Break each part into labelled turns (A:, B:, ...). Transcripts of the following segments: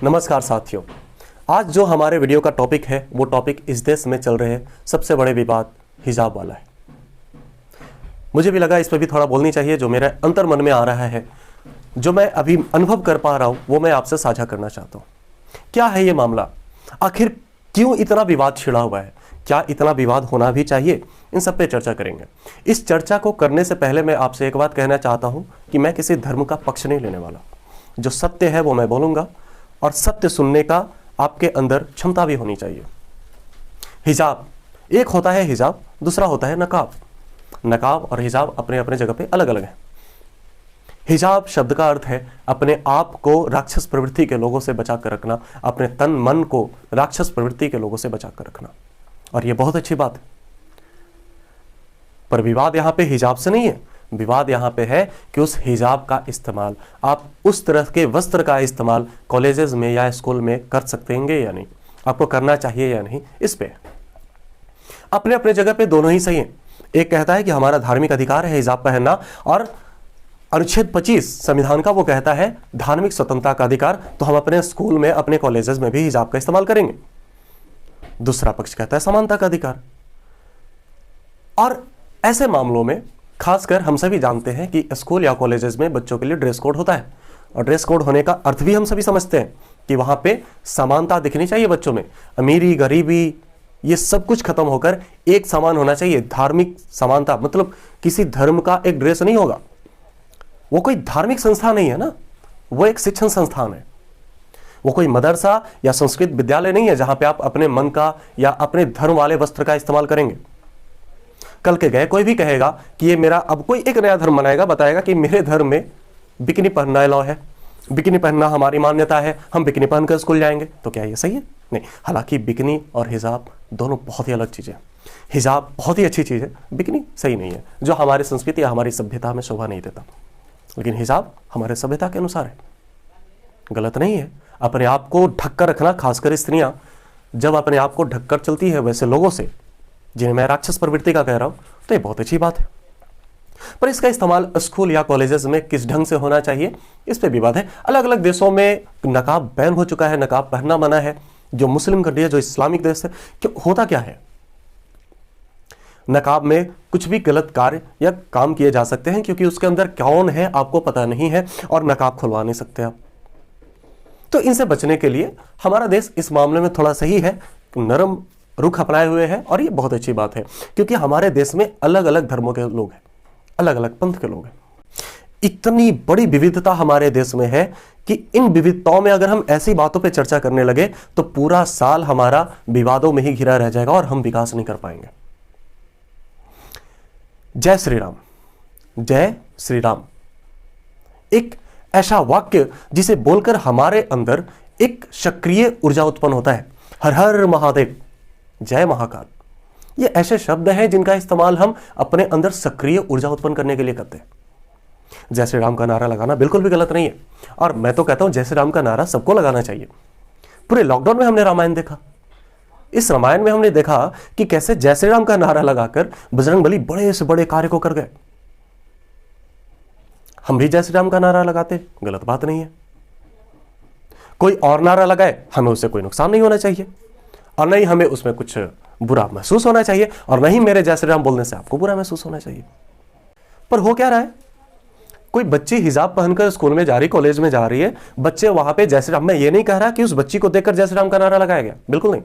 A: नमस्कार साथियों, आज जो हमारे वीडियो का टॉपिक है वो टॉपिक इस देश में चल रहे सबसे बड़े विवाद हिजाब वाला है। मुझे भी लगा इस पर भी थोड़ा बोलनी चाहिए। जो मेरे अंतर मन में आ रहा है, जो मैं अभी अनुभव कर पा रहा हूँ, वो मैं आपसे साझा करना चाहता हूँ। क्या है ये मामला? आखिर क्यों इतना विवाद छिड़ा हुआ है? क्या इतना विवाद होना भी चाहिए? इन सब पे चर्चा करेंगे। इस चर्चा को करने से पहले मैं आपसे एक बात कहना चाहता हूँ कि मैं किसी धर्म का पक्ष नहीं लेने वाला। जो सत्य है वो मैं बोलूँगा और सत्य सुनने का आपके अंदर क्षमता भी होनी चाहिए। हिजाब, एक होता है हिजाब, दूसरा होता है नकाब। नकाब और हिजाब अपने अपने जगह पे अलग अलग है। हिजाब शब्द का अर्थ है अपने आप को राक्षस प्रवृत्ति के लोगों से बचा कर रखना, अपने तन मन को राक्षस प्रवृत्ति के लोगों से बचा कर रखना, और यह बहुत अच्छी बात है। पर विवाद यहां पे हिजाब से नहीं है। विवाद यहां पे है कि उस हिजाब का इस्तेमाल, आप उस तरह के वस्त्र का इस्तेमाल कॉलेजेस में या स्कूल में कर सकते हैं या नहीं, आपको करना चाहिए या नहीं। इस पे अपने अपने जगह पे दोनों ही सही हैं। एक कहता है कि हमारा धार्मिक अधिकार है हिजाब पहनना, और अनुच्छेद 25 संविधान का वो कहता है धार्मिक स्वतंत्रता का अधिकार, तो हम अपने स्कूल में अपने कॉलेजेस में भी हिजाब का इस्तेमाल करेंगे। दूसरा पक्ष कहता है समानता का अधिकार। और ऐसे मामलों में खासकर हम सभी जानते हैं कि स्कूल या कॉलेजेस में बच्चों के लिए ड्रेस कोड होता है, और ड्रेस कोड होने का अर्थ भी हम सभी समझते हैं कि वहां पे समानता दिखनी चाहिए बच्चों में। अमीरी गरीबी ये सब कुछ खत्म होकर एक समान होना चाहिए। धार्मिक समानता मतलब किसी धर्म का एक ड्रेस नहीं होगा। वो कोई धार्मिक संस्था नहीं है ना, वो एक शिक्षण संस्थान है। वो कोई मदरसा या संस्कृत विद्यालय नहीं है जहां पे आप अपने मन का या अपने धर्म वाले वस्त्र का इस्तेमाल करेंगे। कल के गए कोई भी कहेगा कि ये मेरा, अब कोई एक नया धर्म बनाएगा, बताएगा कि मेरे धर्म में बिकिनी पहनना अलाउ है, बिकिनी पहनना हमारी मान्यता है, हम बिकिनी पहनकर स्कूल जाएंगे। तो क्या ये सही है? नहीं। हालांकि बिकिनी और हिजाब दोनों बहुत ही अलग चीजें हैं। हिजाब बहुत ही अच्छी चीज है, बिकिनी सही नहीं है, जो हमारी संस्कृति या हमारी सभ्यता में शोभा नहीं देता। लेकिन हिजाब हमारे सभ्यता के अनुसार है, गलत नहीं है। अपने आप को ढककर रखना, खासकर स्त्रियां जब अपने आप को ढककर चलती है वैसे लोगों से जिन्हें मैं राक्षस प्रवृत्ति का कह रहा हूं, तो ये बहुत अच्छी बात है। पर इसका इस्तेमाल स्कूल या कॉलेजेस में किस ढंग से होना चाहिए, इस पे विवाद है। अलग अलग देशों में नकाब बैन हो चुका है, नकाब पहनना मना है। जो मुस्लिम कंट्री है, जो इस्लामिक देश है, होता क्या है, नकाब में कुछ भी गलत कार्य या काम किए जा सकते हैं, क्योंकि उसके अंदर कौन है आपको पता नहीं है, और नकाब खुलवा नहीं सकते आप। तो इनसे बचने के लिए हमारा देश इस मामले में थोड़ा सही है, नरम रुख अपनाए हुए हैं, और ये बहुत अच्छी बात है क्योंकि हमारे देश में अलग अलग धर्मों के लोग हैं, अलग अलग पंथ के लोग हैं। इतनी बड़ी विविधता हमारे देश में है कि इन विविधताओं में अगर हम ऐसी बातों पे चर्चा करने लगे तो पूरा साल हमारा विवादों में ही घिरा रह जाएगा और हम विकास नहीं कर पाएंगे। जय श्री राम, जय श्री राम एक ऐसा वाक्य जिसे बोलकर हमारे अंदर एक सक्रिय ऊर्जा उत्पन्न होता है। हर हर महादेव, जय महाकाल, ये ऐसे शब्द हैं जिनका इस्तेमाल हम अपने अंदर सक्रिय ऊर्जा उत्पन्न करने के लिए करते हैं। जय श्री राम का नारा लगाना बिल्कुल भी गलत नहीं है, और मैं तो कहता हूं जय श्री राम का नारा सबको लगाना चाहिए। पूरे लॉकडाउन में हमने रामायण देखा। इस रामायण में हमने देखा कि कैसे जय श्री राम का नारा लगाकर बजरंगबली बड़े से बड़े कार्य को कर गए। हम भी जय श्री राम का नारा लगाते, गलत बात नहीं है। कोई और नारा लगाए, हमें उससे कोई नुकसान नहीं होना चाहिए, और नहीं हमें उसमें कुछ बुरा महसूस होना चाहिए, और नहीं मेरे जय श्री राम बोलने से आपको बुरा महसूस होना चाहिए। पर हो क्या रहा है, कोई बच्ची हिजाब पहनकर स्कूल में जा रही, कॉलेज में जा रही है, बच्चे वहां पे जय श्री राम, मैं ये नहीं कह रहा कि उस बच्ची को देखकर जय श्री राम का नारा लगाया गया, बिल्कुल नहीं।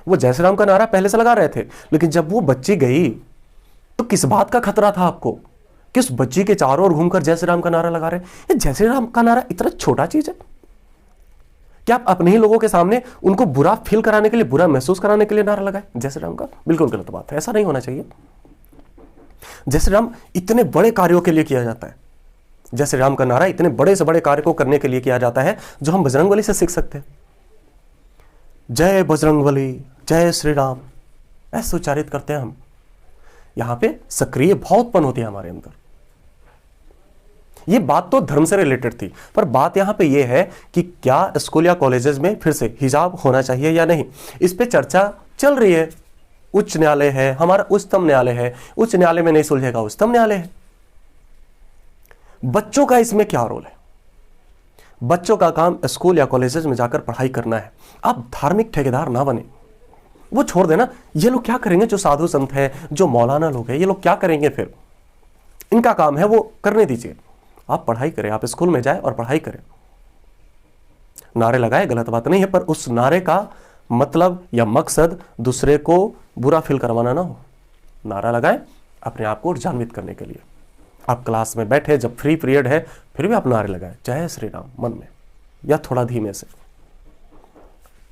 A: वो जय श्री राम का नारा पहले से लगा रहे थे, लेकिन जब वो बच्ची गई तो किस बात का खतरा था आपको कि उस बच्ची के चारों ओर घूमकर जय श्री राम का नारा लगा रहे हैं? जय श्री राम का नारा इतना छोटा चीज है क्या आप अपने ही लोगों के सामने उनको बुरा फील कराने के लिए, बुरा महसूस कराने के लिए नारा लगाए जय श्री राम का? बिल्कुल गलत बात है, ऐसा नहीं होना चाहिए। जय श्री राम इतने बड़े कार्यों के लिए किया जाता है। जय श्री राम का नारा इतने बड़े से बड़े कार्य को करने के लिए किया जाता है जो हम बजरंगबली से सीख सकते हैं। जय बजरंगबली, जय श्री राम, ऐसे उच्चारित करते हैं हम। यहां पे सक्रिय भाव उत्पन्न होती है हमारे अंदर। ये बात तो धर्म से रिलेटेड थी, पर बात यहां पे ये है कि क्या स्कूल या कॉलेजेस में फिर से हिजाब होना चाहिए या नहीं, इस पे चर्चा चल रही है। उच्च न्यायालय है, हमारा उच्चतम न्यायालय है, उच्च न्यायालय में नहीं सुलझेगा उच्चतम न्यायालय है। बच्चों का इसमें क्या रोल है? बच्चों का काम स्कूल या कॉलेजेस में जाकर पढ़ाई करना है। आप धार्मिक ठेकेदार ना बने। वो छोड़ देना, ये लोग क्या करेंगे, जो साधु संत है, जो मौलाना लोग हैं, ये लोग क्या करेंगे, फिर इनका काम है, वो करने दीजिए। आप पढ़ाई करें, आप स्कूल में जाए और पढ़ाई करें। नारे लगाए गलत बात नहीं है, पर उस नारे का मतलब या मकसद दूसरे को बुरा फील करवाना ना हो। नारा लगाए अपने आप को ऊर्जान्वित करने के लिए। आप क्लास में बैठे, जब फ्री पीरियड है, फिर भी आप नारे लगाए जय श्री राम मन में, या थोड़ा धीमे से,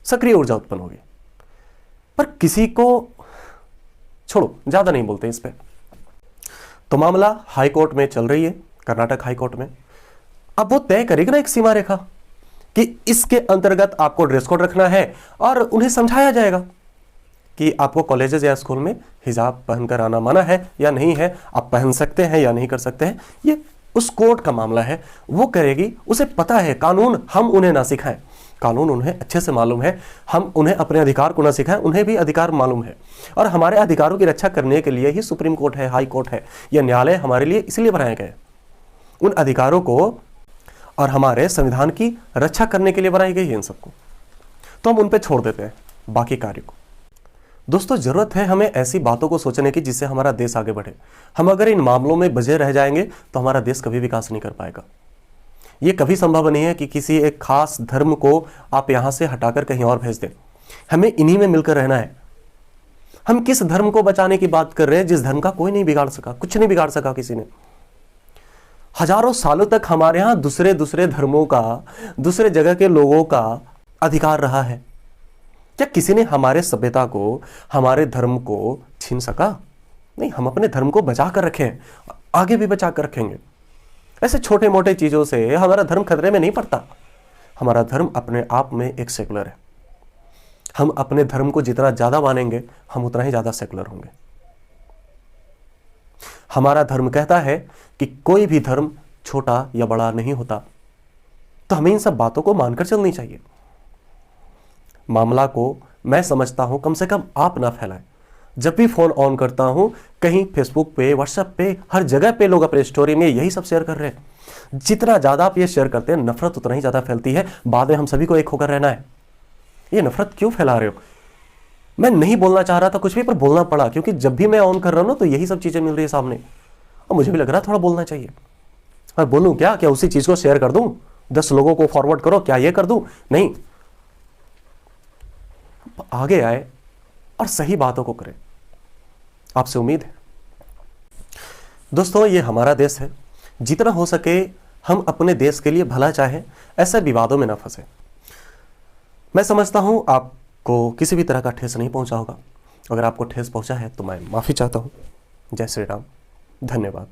A: सक्रिय ऊर्जा उत्पन्न होगी। पर किसी को छोड़ो, ज्यादा नहीं बोलते इस पे। तो मामला हाई कोर्ट में चल रही है, कर्नाटक हाई कोर्ट में। अब वो तय करेगी ना एक सीमा रेखा कि इसके अंतर्गत आपको ड्रेस कोड रखना है, और उन्हें समझाया जाएगा कि आपको कॉलेजेस या स्कूल में हिजाब पहनकर आना मना है या नहीं है, आप पहन सकते हैं या नहीं कर सकते हैं। ये उस कोर्ट का मामला है, वो करेगी। उसे पता है कानून हम उन्हें ना सिखाएं, कानून उन्हें अच्छे से मालूम है। हम उन्हें अपने अधिकार को ना सिखाएं, उन्हें भी अधिकार मालूम है। और हमारे अधिकारों की रक्षा करने के लिए ही सुप्रीम कोर्ट है, हाई कोर्ट है, यह न्यायालय हमारे लिए इसलिए बनाए गए। उन अधिकारों को और हमारे संविधान की रक्षा करने के लिए बनाई गई है इन सबको। तो हम उन पे छोड़ देते हैं बाकी कार्य को। दोस्तों, जरूरत है हमें ऐसी बातों को सोचने की जिससे हमारा देश आगे बढ़े। हम अगर इन मामलों में बजे रह जाएंगे तो हमारा देश कभी विकास नहीं कर पाएगा। यह कभी संभव नहीं है कि किसी एक खास धर्म को आप यहां से हटाकर कहीं और भेज दें। हमें इन्हीं में मिलकर रहना है। हम किस धर्म को बचाने की बात कर रहे हैं जिस धर्म का कोई नहीं बिगाड़ सका, कुछ नहीं बिगाड़ सका किसी ने। हजारों सालों तक हमारे यहां दूसरे दूसरे धर्मों का, दूसरे जगह के लोगों का अधिकार रहा है। क्या किसी ने हमारे सभ्यता को, हमारे धर्म को छीन सका? नहीं, हम अपने धर्म को बचा कर रखे हैं, आगे भी बचा कर रखेंगे। ऐसे छोटे मोटे चीजों से हमारा धर्म खतरे में नहीं पड़ता। हमारा धर्म अपने आप में एक सेकुलर है। हम अपने धर्म को जितना ज्यादा मानेंगे, हम उतना ही ज्यादा सेकुलर होंगे। हमारा धर्म कहता है कि कोई भी धर्म छोटा या बड़ा नहीं होता। तो हमें इन सब बातों को मानकर चलनी चाहिए। मामला को मैं समझता हूं कम से कम आप ना फैलाएं। जब भी फोन ऑन करता हूं, कहीं फेसबुक पे, व्हाट्सएप पे, हर जगह पे लोग अपने स्टोरी में यही सब शेयर कर रहे हैं। जितना ज्यादा आप ये शेयर करते हैं, नफरत उतना ही ज्यादा फैलती है। बाद में हम सभी को एक होकर रहना है। ये नफरत क्यों फैला रहे हो? मैं नहीं बोलना चाह रहा था कुछ भी, पर बोलना पड़ा, क्योंकि जब भी मैं ऑन कर रहा हूं ना तो यही सब चीजें मिल रही है सामने, और मुझे भी लग रहा है थोड़ा बोलना चाहिए। और बोलूं क्या उसी चीज को शेयर कर दूं, 10 लोगों को फॉरवर्ड करो, क्या ये कर दूं? नहीं, आगे आए और सही बातों को करें। आपसे उम्मीद है। दोस्तों, ये हमारा देश है। जितना हो सके हम अपने देश के लिए भला चाहें, ऐसे विवादों में ना फंसे। मैं समझता हूं आपको किसी भी तरह का ठेस नहीं पहुंचा होगा। अगर आपको ठेस पहुंचा है तो मैं माफी चाहता हूं। जय श्री राम। धन्यवाद।